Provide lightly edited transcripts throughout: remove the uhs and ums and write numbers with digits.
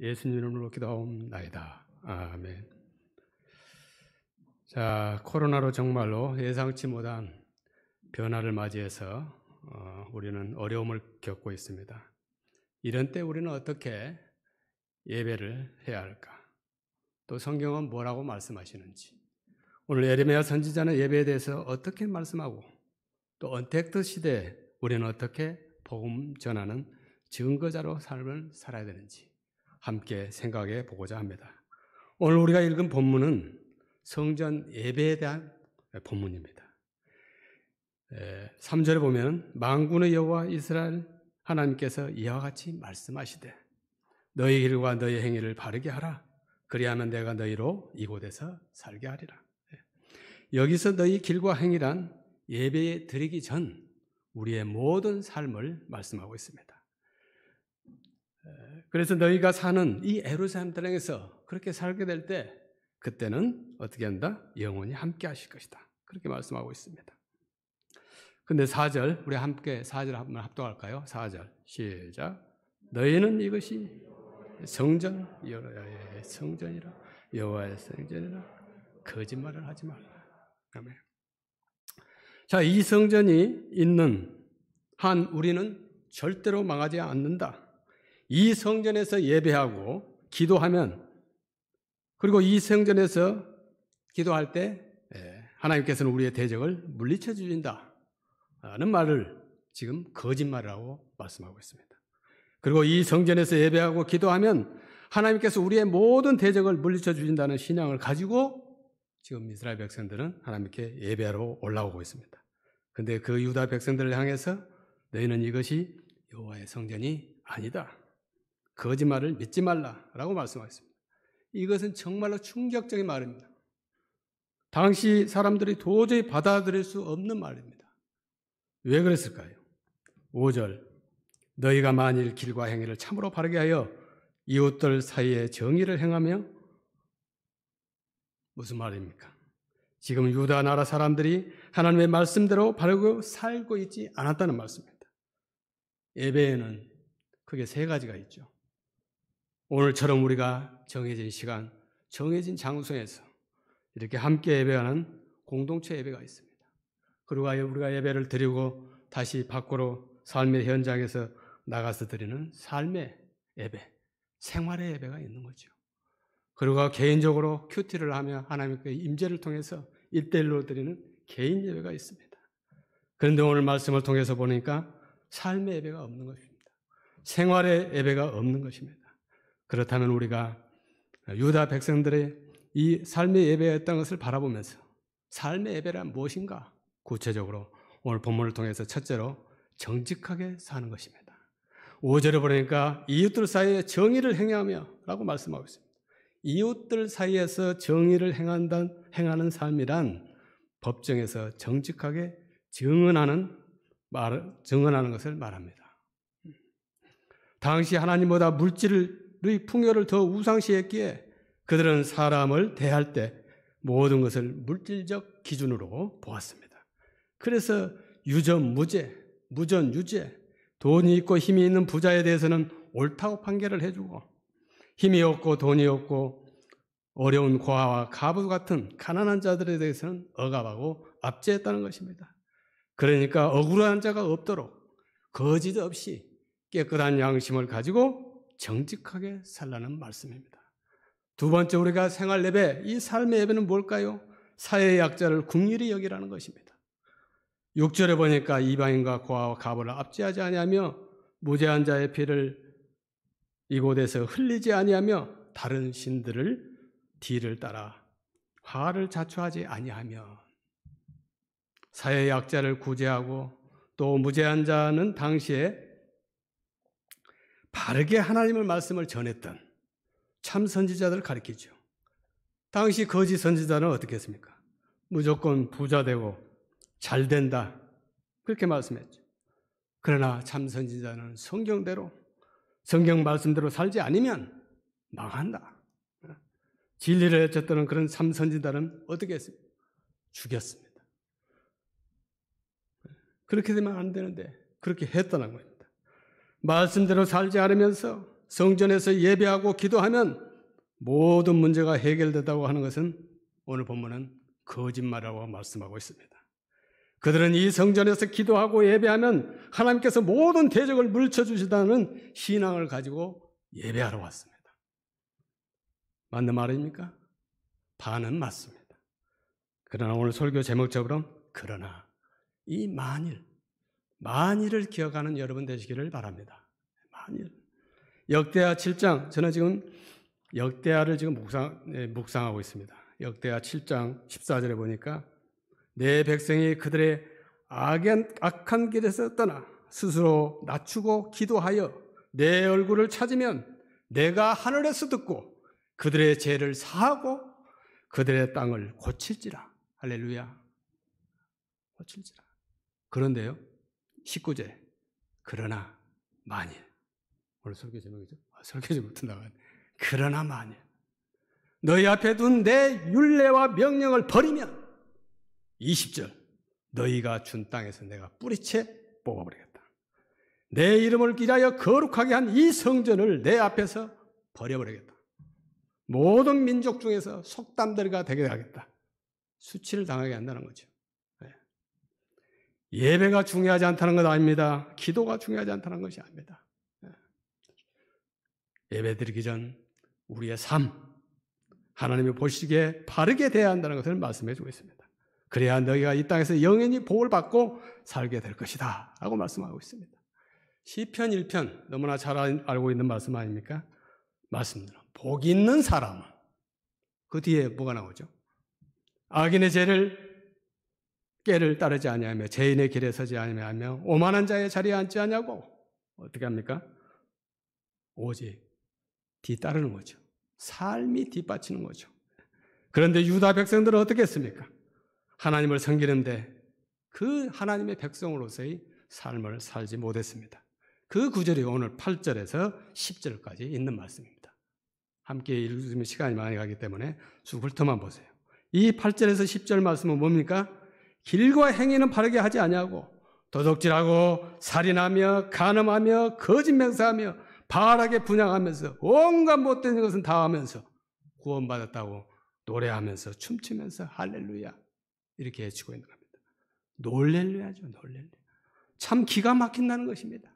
예수님 이름으로 기도하옵나이다. 아멘. 자, 코로나로 정말로 예상치 못한 변화를 맞이해서 우리는 어려움을 겪고 있습니다. 이런 때 우리는 어떻게 예배를 해야 할까? 또 성경은 뭐라고 말씀하시는지, 오늘 예레미야 선지자는 예배에 대해서 어떻게 말씀하고, 또 언택트 시대에 우리는 어떻게 복음 전하는 증거자로 삶을 살아야 되는지 함께 생각해 보고자 합니다. 오늘 우리가 읽은 본문은 성전 예배에 대한 본문입니다. 3절에 보면 만군의 여호와 이스라엘 하나님께서 이와 같이 말씀하시되 너희 길과 너희 행위를 바르게 하라. 그리하면 내가 너희로 이곳에서 살게 하리라. 여기서 너희 길과 행위란 예배에 드리기 전 우리의 모든 삶을 말씀하고 있습니다. 그래서 너희가 사는 이 예루살렘 땅에서 그렇게 살게 될 때 그때는 어떻게 한다? 영원히 함께 하실 것이다. 그렇게 말씀하고 있습니다. 근데 4절, 우리 함께 4절 한번 합독할까요? 4절 시작. 너희는 이것이 성전, 여호와의 성전이라, 여호와의 성전이라 거짓말을 하지 말라. 아멘. 자, 이 성전이 있는 한 우리는 절대로 망하지 않는다. 이 성전에서 예배하고 기도하면, 그리고 이 성전에서 기도할 때 하나님께서는 우리의 대적을 물리쳐 주신다는 말을 지금 거짓말이라고 말씀하고 있습니다. 그리고 이 성전에서 예배하고 기도하면 하나님께서 우리의 모든 대적을 물리쳐 주신다는 신앙을 가지고 지금 이스라엘 백성들은 하나님께 예배하러 올라오고 있습니다. 그런데 그 유다 백성들을 향해서 너희는 이것이 여호와의 성전이 아니다. 거짓말을 믿지 말라라고 말씀하셨습니다. 이것은 정말로 충격적인 말입니다. 당시 사람들이 도저히 받아들일 수 없는 말입니다. 왜 그랬을까요? 5절 너희가 만일 길과 행위를 참으로 바르게 하여 이웃들 사이에 정의를 행하며, 무슨 말입니까? 지금 유다 나라 사람들이 하나님의 말씀대로 바르고 살고 있지 않았다는 말씀입니다. 예배에는 크게 세 가지가 있죠. 오늘처럼 우리가 정해진 시간, 정해진 장소에서 이렇게 함께 예배하는 공동체 예배가 있습니다. 그리고 우리가 예배를 드리고 다시 밖으로 삶의 현장에서 나가서 드리는 삶의 예배, 생활의 예배가 있는 거죠. 그리고 개인적으로 큐티를 하며 하나님께 임재를 통해서 1대1로 드리는 개인 예배가 있습니다. 그런데 오늘 말씀을 통해서 보니까 삶의 예배가 없는 것입니다. 생활의 예배가 없는 것입니다. 그렇다면 우리가 유다 백성들의 이 삶의 예배였던 것을 바라보면서 삶의 예배란 무엇인가? 구체적으로 오늘 본문을 통해서 첫째로 정직하게 사는 것입니다. 5절에 보니까 이웃들 사이에 정의를 행하며 라고 말씀하고 있습니다. 이웃들 사이에서 정의를 행하는 삶이란 법정에서 정직하게 증언하는 것을 말합니다. 당시 하나님보다 물질의 풍요를 더 우상시했기에 그들은 사람을 대할 때 모든 것을 물질적 기준으로 보았습니다. 그래서 유전무죄, 무전유죄, 돈이 있고 힘이 있는 부자에 대해서는 옳다고 판결을 해주고 힘이 없고 돈이 없고 어려운 고아와 가부 같은 가난한 자들에 대해서는 억압하고 압제했다는 것입니다. 그러니까 억울한 자가 없도록 거짓 없이 깨끗한 양심을 가지고 정직하게 살라는 말씀입니다. 두 번째, 우리가 생활 예배, 이 삶의 예배는 뭘까요? 사회의 약자를 긍휼히 여기라는 것입니다. 6절에 보니까 이방인과 고아와 가부를 압제하지 아니하며 무죄한 자의 피를 이곳에서 흘리지 아니하며 다른 신들을 뒤를 따라 화를 자초하지 아니하며, 사회의 약자를 구제하고 또 무죄한 자는 당시에 바르게 하나님의 말씀을 전했던 참 선지자들을 가리키죠. 당시 거짓 선지자는 어떻게 했습니까? 무조건 부자 되고 잘 된다, 그렇게 말씀했죠. 그러나 참 선지자는 성경대로, 성경 말씀대로 살지 않으면 망한다. 진리를 외쳤던 그런 참 선지자는 어떻게 했습니까? 죽였습니다. 그렇게 되면 안 되는데 그렇게 했다는 겁니다. 말씀대로 살지 않으면서 성전에서 예배하고 기도하면 모든 문제가 해결된다고 하는 것은 오늘 본문은 거짓말이라고 말씀하고 있습니다. 그들은 이 성전에서 기도하고 예배하면 하나님께서 모든 대적을 물쳐주시다는 신앙을 가지고 예배하러 왔습니다. 맞는 말입니까? 반은 맞습니다. 그러나 오늘 설교 제목처럼 그러나 이 만일을 기억하는 여러분 되시기를 바랍니다. 만일. 역대하 7장, 저는 지금 역대하를 지금 묵상하고 있습니다. 역대하 7장 14절에 보니까 내 백성이 그들의 악한 길에서 떠나 스스로 낮추고 기도하여 내 얼굴을 찾으면 내가 하늘에서 듣고 그들의 죄를 사하고 그들의 땅을 고칠지라. 할렐루야. 고칠지라. 그런데요, 19절. 그러나 만일. 오늘 설교 제목이죠? 설교 제목부터 나가네. 그러나 만일. 너희 앞에 둔 내 율례와 명령을 버리면 20절. 너희가 준 땅에서 내가 뿌리채 뽑아버리겠다. 내 이름을 기하여 거룩하게 한 이 성전을 내 앞에서 버려버리겠다. 모든 민족 중에서 속담들이가 되게 하겠다. 수치를 당하게 한다는 거죠. 예배가 중요하지 않다는 것 아닙니다. 기도가 중요하지 않다는 것이 아닙니다. 예배 드리기 전 우리의 삶, 하나님이 보시기에 바르게 돼야 한다는 것을 말씀해 주고 있습니다. 그래야 너희가 이 땅에서 영원히 복을 받고 살게 될 것이다 라고 말씀하고 있습니다. 시편 1편 너무나 잘 알고 있는 말씀 아닙니까? 맞습니다. 복 있는 사람은 그 뒤에 뭐가 나오죠? 악인의 깨를 따르지 아니하며 죄인의 길에 서지 아니하며 오만한 자의 자리에 앉지 아니하고 어떻게 합니까? 오직 뒤따르는 거죠. 삶이 뒷받치는 거죠. 그런데 유다 백성들은 어떻게 했습니까? 하나님을 섬기는데 그 하나님의 백성으로서의 삶을 살지 못했습니다. 그 구절이 오늘 8절에서 10절까지 있는 말씀입니다. 함께 읽으면 시간이 많이 가기 때문에 쭉 훑어만 보세요. 이 8절에서 10절 말씀은 뭡니까? 길과 행위는 바르게 하지 아니하고 도둑질하고 살인하며 간음하며 거짓 맹세하며 바알하게 분향하면서 온갖 못된 것은 다 하면서 구원받았다고 노래하면서 춤추면서 할렐루야 이렇게 외치고 있는 겁니다. 놀렐루야죠. 놀렐루야. 참 기가 막힌다는 것입니다.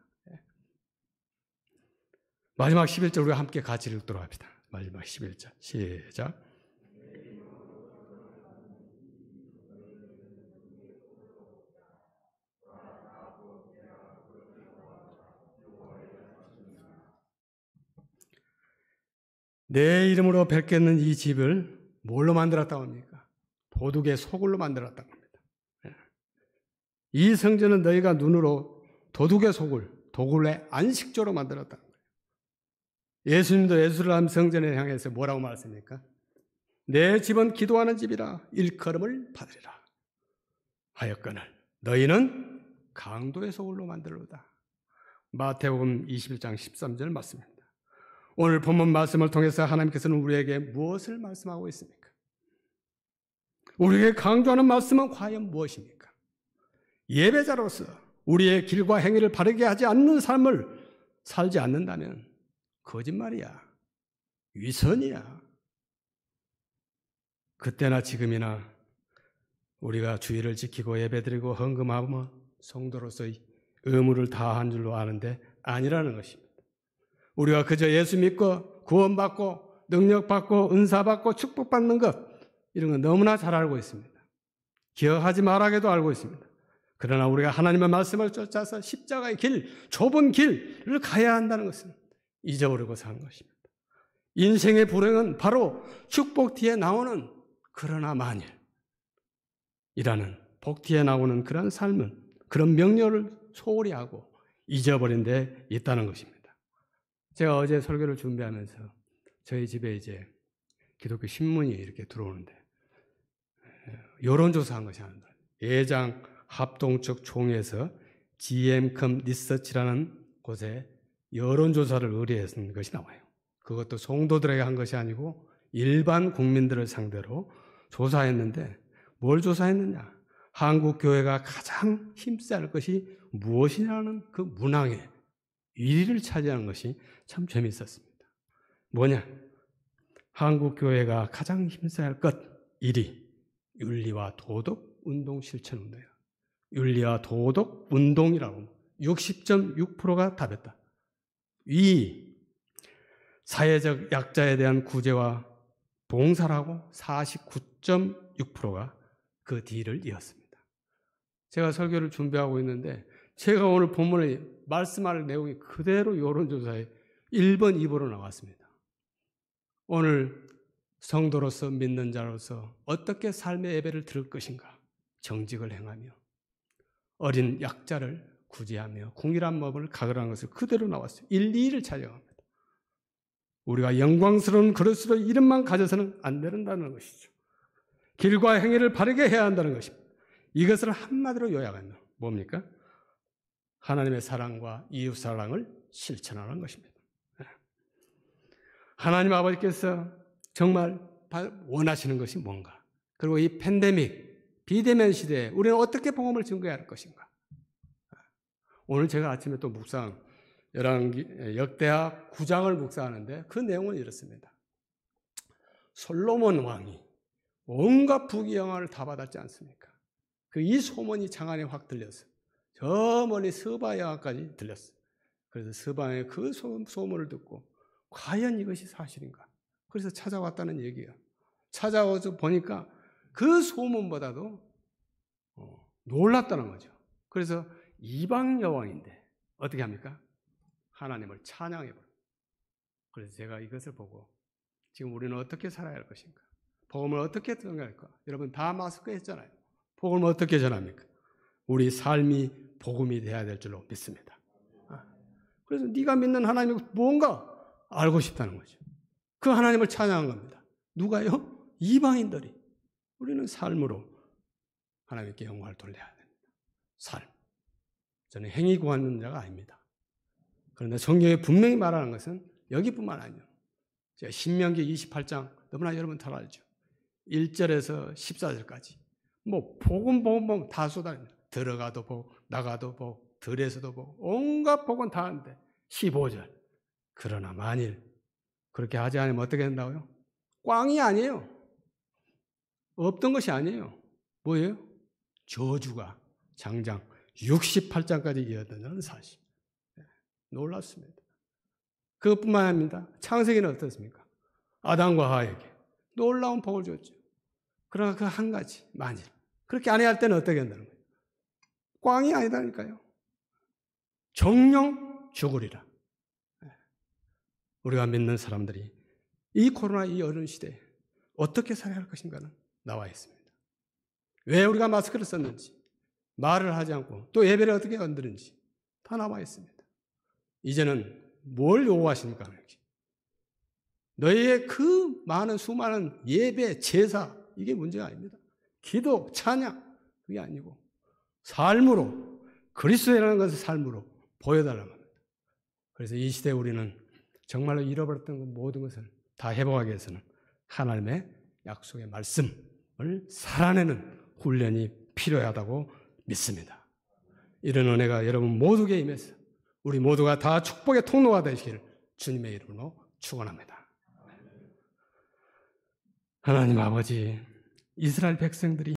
마지막 11절 우리가 함께 같이 읽도록 합시다. 마지막 11절 시작. 내 이름으로 뵙겠는 이 집을 뭘로 만들었다고 합니까? 도둑의 소굴로 만들었다고 합니다. 이 성전은 너희가 눈으로 도둑의 소굴, 도굴의 안식조로 만들었다는 거예요. 예수님도 예루살렘 성전에 향해서 뭐라고 말했습니까? 내 집은 기도하는 집이라 일컬음을 받으리라 하였거늘 너희는 강도의 소굴로 만들로다. 마태복음 21장 13절 말씀입니다. 오늘 본문 말씀을 통해서 하나님께서는 우리에게 무엇을 말씀하고 있습니까? 우리에게 강조하는 말씀은 과연 무엇입니까? 예배자로서 우리의 길과 행위를 바르게 하지 않는 삶을 살지 않는다면 거짓말이야. 위선이야. 그때나 지금이나 우리가 주의를 지키고 예배드리고 헌금하며 성도로서의 의무를 다한 줄로 아는데 아니라는 것입니다. 우리가 그저 예수 믿고 구원받고 능력받고 은사받고 축복받는 것 이런 건 너무나 잘 알고 있습니다. 기억하지 말아게도 알고 있습니다. 그러나 우리가 하나님의 말씀을 쫓아서 십자가의 길, 좁은 길을 가야 한다는 것은 잊어버리고 사는 것입니다. 인생의 불행은 바로 축복 뒤에 나오는 그러나 만일이라는 복 뒤에 나오는 그런 삶은 그런 명령을 소홀히 하고 잊어버린 데 있다는 것입니다. 제가 어제 설교를 준비하면서 저희 집에 이제 기독교 신문이 이렇게 들어오는데 여론조사한 것이 아닙니다. 예장 합동측 총회에서 GM 리서치라는 곳에 여론조사를 의뢰한 것이 나와요. 그것도 성도들에게 한 것이 아니고 일반 국민들을 상대로 조사했는데 뭘 조사했느냐? 한국 교회가 가장 힘써야 할 것이 무엇이냐는 그 문항에 1위를 차지하는 것이 참 재미있었습니다. 뭐냐? 한국 교회가 가장 힘써야 할 것 1위, 윤리와 도덕 운동 실천 운동이에요. 윤리와 도덕 운동이라고 60.6%가 답했다. 2위, 사회적 약자에 대한 구제와 봉사라고 49.6%가 그 뒤를 이었습니다. 제가 설교를 준비하고 있는데 제가 오늘 본문에 말씀할 내용이 그대로 여론조사에 1번, 2번으로 나왔습니다. 오늘 성도로서 믿는 자로서 어떻게 삶의 예배를 드릴 것인가? 정직을 행하며 어린 약자를 구제하며 궁일한 법을 가글하는 것을 그대로 나왔어요. 1, 2위를 차지합니다. 우리가 영광스러운 그릇으로 이름만 가져서는 안 된다는 것이죠. 길과 행위를 바르게 해야 한다는 것입니다. 이것을 한마디로 요약하면 뭡니까? 하나님의 사랑과 이웃 사랑을 실천하는 것입니다. 하나님 아버지께서 정말 원하시는 것이 뭔가? 그리고 이 팬데믹, 비대면 시대에 우리는 어떻게 복음을 증거해야 할 것인가? 오늘 제가 아침에 또 묵상, 역대하 9장을 묵상하는데 그 내용은 이렇습니다. 솔로몬 왕이 온갖 부귀영화를 다 받았지 않습니까? 이 소문이 장안에 확 들렸어요. 저 멀리 스바 영화까지 들렸어요. 그래서 스바의 그 소문을 듣고 과연 이것이 사실인가? 그래서 찾아왔다는 얘기예요. 찾아와서 보니까 그 소문보다도 놀랐다는 거죠. 그래서 이방 여왕인데 어떻게 합니까? 하나님을 찬양해버려요. 그래서 제가 이것을 보고 지금 우리는 어떻게 살아야 할 것인가? 복음을 어떻게 전할까? 여러분 다 마스크 했잖아요. 복음을 어떻게 전합니까? 우리 삶이 복음이 돼야 될 줄로 믿습니다. 그래서 네가 믿는 하나님이 뭔가 알고 싶다는 거죠. 그 하나님을 찬양한 겁니다. 누가요? 이방인들이. 우리는 삶으로 하나님께 영광을 돌려야 됩니다. 삶. 저는 행위 구하는 자가 아닙니다. 그런데 성경에 분명히 말하는 것은 여기뿐만 아니에요. 제가 신명기 28장 너무나 여러분 잘 알죠. 1절에서 14절까지 복음 다 쏟아냅니다. 들어가도 복, 나가도 복, 들에서도 복, 온갖 복은 다 하는데 15절. 그러나 만일 그렇게 하지 않으면 어떻게 된다고요? 꽝이 아니에요. 없던 것이 아니에요. 뭐예요? 저주가 장장 68장까지 이어졌다는 사실. 놀랐습니다. 그것뿐만 아닙니다. 창세기는 어떻습니까? 아담과 하와에게 놀라운 복을 줬죠. 그러나 그 한 가지, 만일 그렇게 안 해야 할 때는 어떻게 한다는 거예요? 꽝이 아니다니까요. 정령 죽으리라. 우리가 믿는 사람들이 이 코로나 이 어려운 시대에 어떻게 살아야 할 것인가는 나와 있습니다. 왜 우리가 마스크를 썼는지, 말을 하지 않고 또 예배를 어떻게 건드는지 다 나와 있습니다. 이제는 뭘 요구하십니까? 너희의 그 많은 수많은 예배, 제사 이게 문제가 아닙니다. 기도, 찬양 그게 아니고 삶으로 그리스도라는 것을 삶으로 보여달라는 겁니다. 그래서 이 시대에 우리는 정말로 잃어버렸던 모든 것을 다 회복하기 위해서는 하나님의 약속의 말씀을 살아내는 훈련이 필요하다고 믿습니다. 이런 은혜가 여러분 모두에게 임해서 우리 모두가 다 축복의 통로가 되시기를 주님의 이름으로 축원합니다. 하나님 아버지, 이스라엘 백성들이